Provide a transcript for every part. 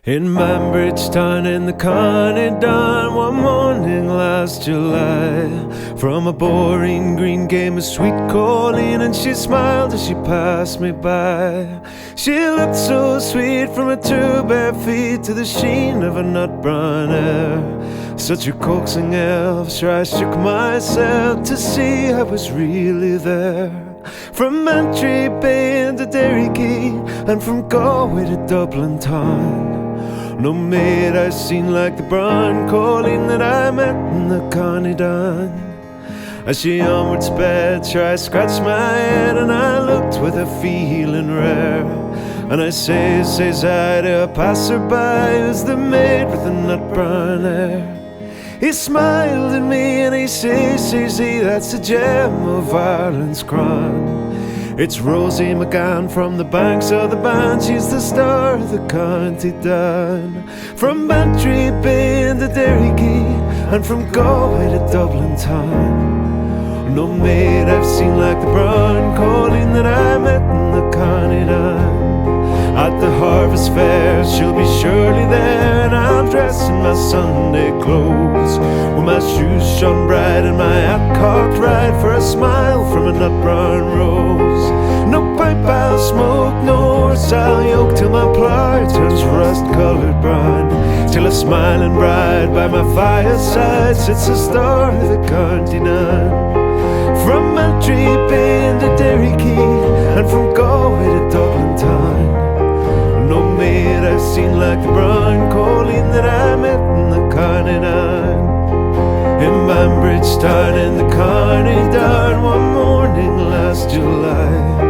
In Banbridge Town in the County Down, one morning last July, from a boring green came a sweet Colleen, and she smiled as she passed me by. She looked so sweet from her two bare feet to the sheen of her nut brown hair. Such a coaxing elf, sure I shook myself to see I was really there. From Mantry Bay to Derry Quay, and from Galway to Dublin town, no maid I've seen like the brown Colleen that I met in the County Down. As she onward sped, sure I scratched my head and I looked with a feeling rare. And I says I to a passer-by, who's the maid with the nut brown hair. He smiled at me and he says he, that's the gem of Ireland's crown. It's Rosie McGann from the banks of the Bann, she's the star of the County Down. From Bantry Bay to Derry Quay, and from Galway to Dublin town, no maid I've seen like the brown Colleen that I met in the County Down. At the harvest fair she'll be surely there, and I'm dressed in my Sunday clothes, with my shoes shone bright and my hat cocked right, for a smile from a nut brown rose. No pipe I'll smoke, no horse I'll yoke, till my plough turns rust-coloured brown, till a smiling bride by my fireside sits the star of the County Down. From Mantry Bay to Derry Quay, and from Galway to Dublin town, no maid I've seen like the brown Colleen that I met in the County Down. In Banbridge Town in the County Down, one morning last July,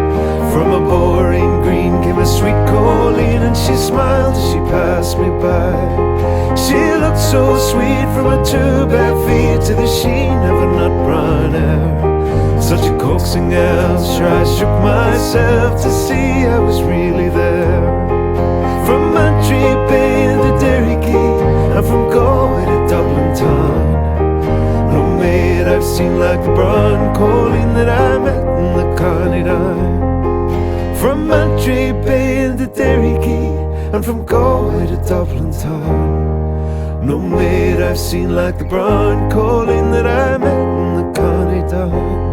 from a boring green came a sweet Colleen, and she smiled as she passed me by. She looked so sweet from her two bare feet to the sheen of her nut brown hair. Such a coaxing elf, sure I shook myself to see I was really there. From Mantry Bay to Derry Quay, and from Galway to Dublin town, no maid I've seen like the brown Colleen that I met in the County Down. From Mantry Bay to Derry Quay, and from Galway to Dublin town, no maid I've seen like the brown Colleen that I met in the County Down.